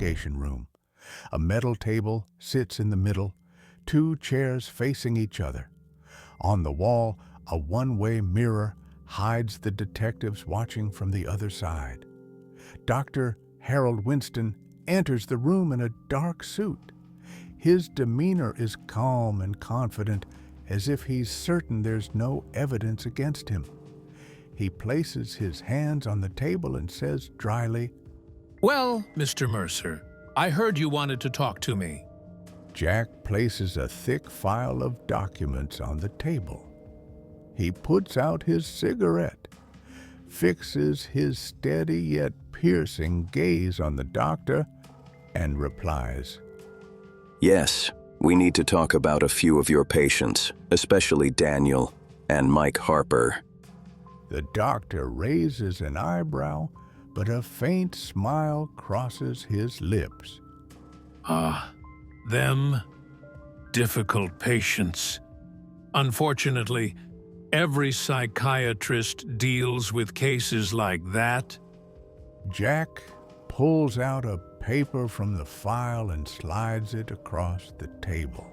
interrogation room. A metal table sits in the middle, two chairs facing each other. On the wall, a one-way mirror hides the detectives watching from the other side. Dr. Harold Winston enters the room in a dark suit. His demeanor is calm and confident, as if he's certain there's no evidence against him. He places his hands on the table and says dryly, "Well, Mr. Mercer, I heard you wanted to talk to me." Jack places a thick file of documents on the table. He puts out his cigarette, fixes his steady yet piercing gaze on the doctor, and replies, "Yes, we need to talk about a few of your patients, especially Daniel and Mike Harper." The doctor raises an eyebrow, but a faint smile crosses his lips. Them difficult patients. Unfortunately, every psychiatrist deals with cases like that. Jack pulls out a paper from the file and slides it across the table.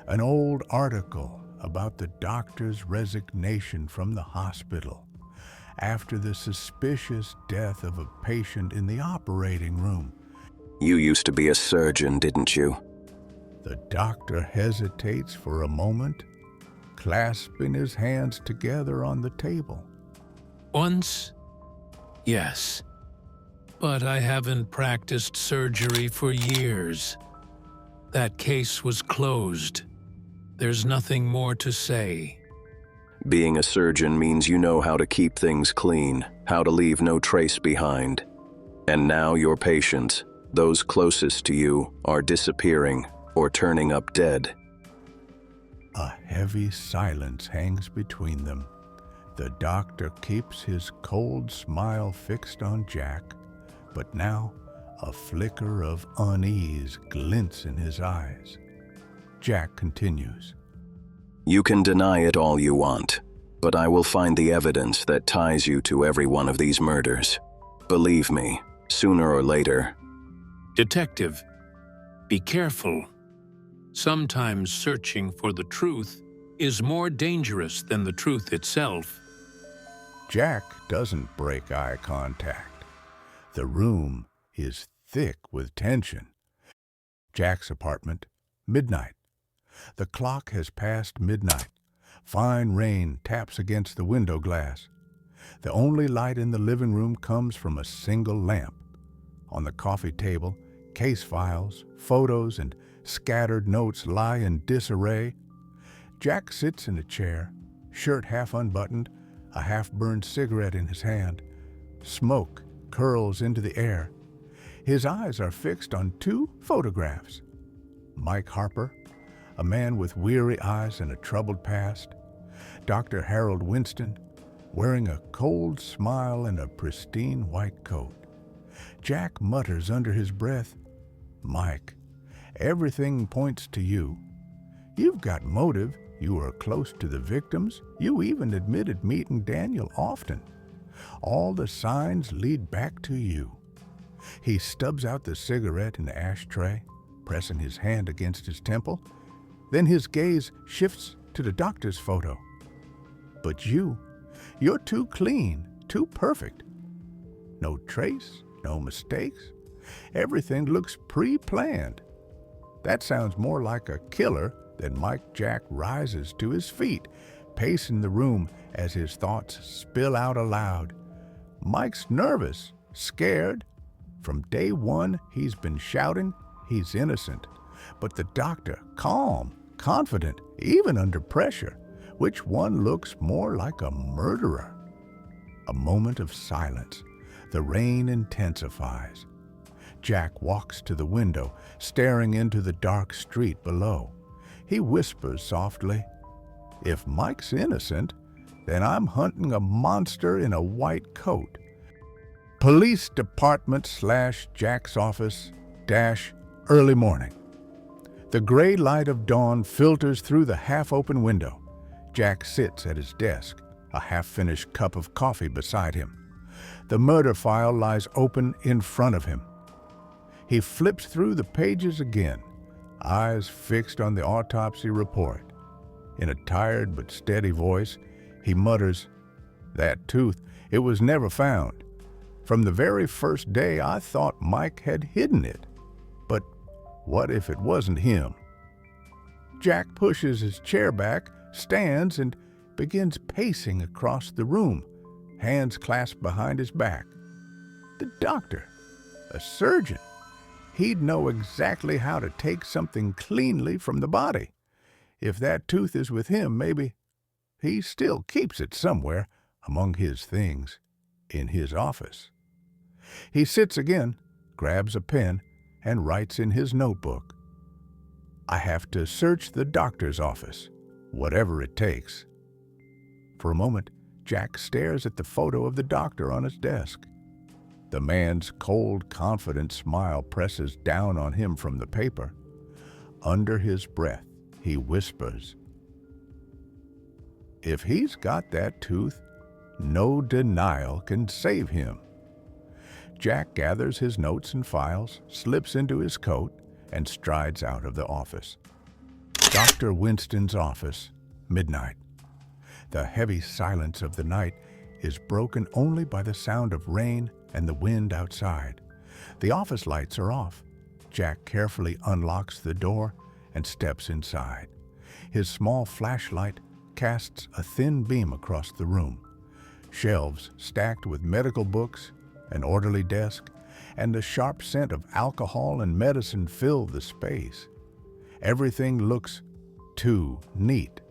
An old article about the doctor's resignation from the hospital after the suspicious death of a patient in the operating room. "You used to be a surgeon, didn't you?" The doctor hesitates for a moment, clasping his hands together on the table. Once? Yes. But I haven't practiced surgery for years. That case was closed. There's nothing more to say. Being a surgeon means you know how to keep things clean, how to leave no trace behind. And now your patients, those closest to you, are disappearing or turning up dead. A heavy silence hangs between them. The doctor keeps his cold smile fixed on Jack, but now a flicker of unease glints in his eyes. Jack continues, "You can deny it all you want, but I will find the evidence that ties you to every one of these murders. Believe me, sooner or later." Detective, be careful. Sometimes searching for the truth is more dangerous than the truth itself. Jack doesn't break eye contact. The room is thick with tension. Jack's apartment, midnight. The clock has passed midnight. Fine rain taps against the window glass. The only light in the living room comes from a single lamp. On the coffee table, case files, photos, and scattered notes lie in disarray. Jack sits in a chair, shirt half unbuttoned, a half-burned cigarette in his hand. Smoke curls into the air. His eyes are fixed on two photographs. Mike Harper, a man with weary eyes and a troubled past. Dr. Harold Winston, wearing a cold smile and a pristine white coat. Jack mutters under his breath, "Mike, everything points to you. You've got motive, you are close to the victims, you even admitted meeting Daniel often. All the signs lead back to you." He stubs out the cigarette in the ashtray, pressing his hand against his temple. Then his gaze shifts to the doctor's photo. "But you're too clean, too perfect. No trace, no mistakes. Everything looks pre-planned." That sounds more like a killer than Mike. Jack rises to his feet, pacing the room as his thoughts spill out aloud. Mike's nervous, scared. From day one, he's been shouting he's innocent. But the doctor, calm, confident, even under pressure. Which one looks more like a murderer? A moment of silence. The rain intensifies. Jack walks to the window, staring into the dark street below. He whispers softly, "If Mike's innocent, then I'm hunting a monster in a white coat." Police Department / Jack's office / early morning. The gray light of dawn filters through the half-open window. Jack sits at his desk, a half-finished cup of coffee beside him. The murder file lies open in front of him. He flips through the pages again, eyes fixed on the autopsy report. In a tired but steady voice, he mutters, "That tooth, it was never found. From the very first day, I thought Mike had hidden it. But what if it wasn't him?" Jack pushes his chair back, stands, and begins pacing across the room, hands clasped behind his back. The doctor, a surgeon. He'd know exactly how to take something cleanly from the body. If that tooth is with him, maybe he still keeps it somewhere among his things in his office. He sits again, grabs a pen, and writes in his notebook, "I have to search the doctor's office, whatever it takes." For a moment, Jack stares at the photo of the doctor on his desk. The man's cold, confident smile presses down on him from the paper. Under his breath, he whispers, "If he's got that tooth, no denial can save him." Jack gathers his notes and files, slips into his coat, and strides out of the office. Dr. Winston's office, midnight. The heavy silence of the night is broken only by the sound of rain and the wind outside. The office lights are off. Jack carefully unlocks the door and steps inside. His small flashlight casts a thin beam across the room. Shelves stacked with medical books, an orderly desk, and the sharp scent of alcohol and medicine fill the space. Everything looks too neat,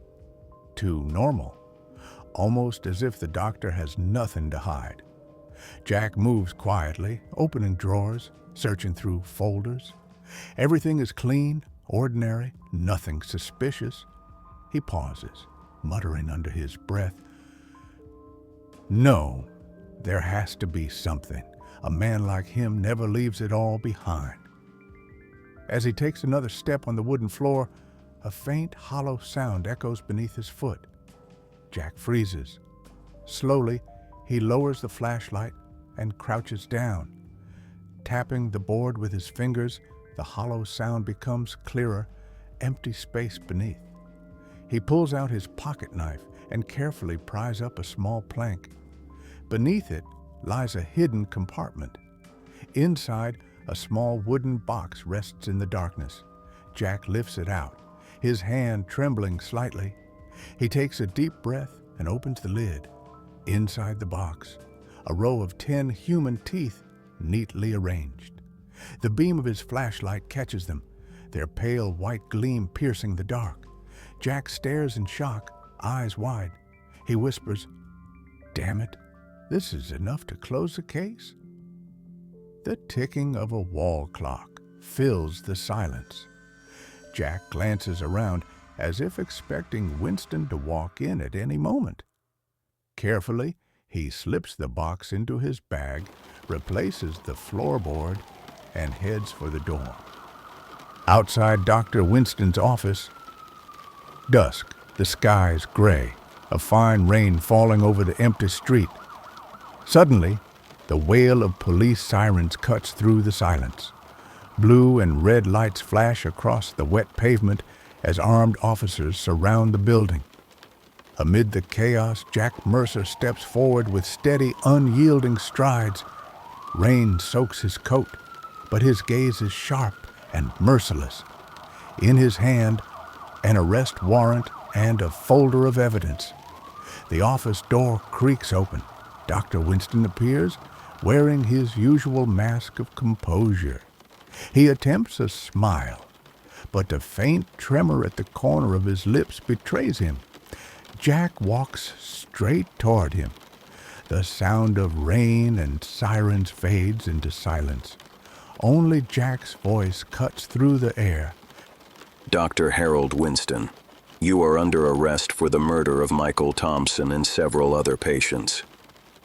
too normal, almost as if the doctor has nothing to hide. Jack moves quietly, opening drawers, searching through folders. Everything is clean, ordinary, nothing suspicious. He pauses, muttering under his breath, "No, there has to be something. A man like him never leaves it all behind." As he takes another step on the wooden floor, a faint, hollow sound echoes beneath his foot. Jack freezes. Slowly, he lowers the flashlight and crouches down. Tapping the board with his fingers, the hollow sound becomes clearer, empty space beneath. He pulls out his pocket knife and carefully pries up a small plank. Beneath it lies a hidden compartment. Inside, a small wooden box rests in the darkness. Jack lifts it out, his hand trembling slightly. He takes a deep breath and opens the lid. Inside the box, a row of 10 human teeth neatly arranged. The beam of his flashlight catches them, their pale white gleam piercing the dark. Jack stares in shock, eyes wide. He whispers, "Damn it, this is enough to close the case." The ticking of a wall clock fills the silence. Jack glances around as if expecting Winston to walk in at any moment. Carefully, he slips the box into his bag, replaces the floorboard, and heads for the door. Outside Dr. Winston's office, dusk, the skies gray, a fine rain falling over the empty street. Suddenly, the wail of police sirens cuts through the silence. Blue and red lights flash across the wet pavement as armed officers surround the building. Amid the chaos, Jack Mercer steps forward with steady, unyielding strides. Rain soaks his coat, but his gaze is sharp and merciless. In his hand, an arrest warrant and a folder of evidence. The office door creaks open. Dr. Winston appears, wearing his usual mask of composure. He attempts a smile, but the faint tremor at the corner of his lips betrays him. Jack walks straight toward him. The sound of rain and sirens fades into silence. Only Jack's voice cuts through the air. Dr. Harold Winston, you are under arrest for the murder of Michael Thompson and several other patients.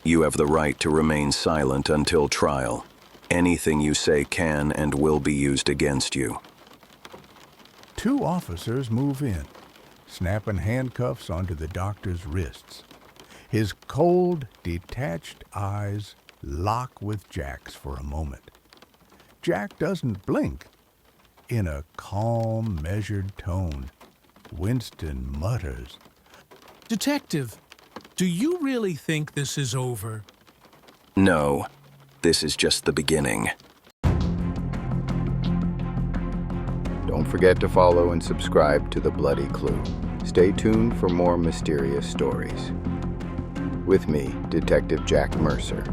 You have the right to remain silent until trial. Anything you say can and will be used against you. 2 officers move in, snapping handcuffs onto the doctor's wrists. His cold, detached eyes lock with Jack's for a moment. Jack doesn't blink. In a calm, measured tone, Winston mutters, Detective, do you really think this is over? No, this is just the beginning. Don't forget to follow and subscribe to The Bloody Clue. Stay tuned for more mysterious stories. With me, Detective Jack Mercer.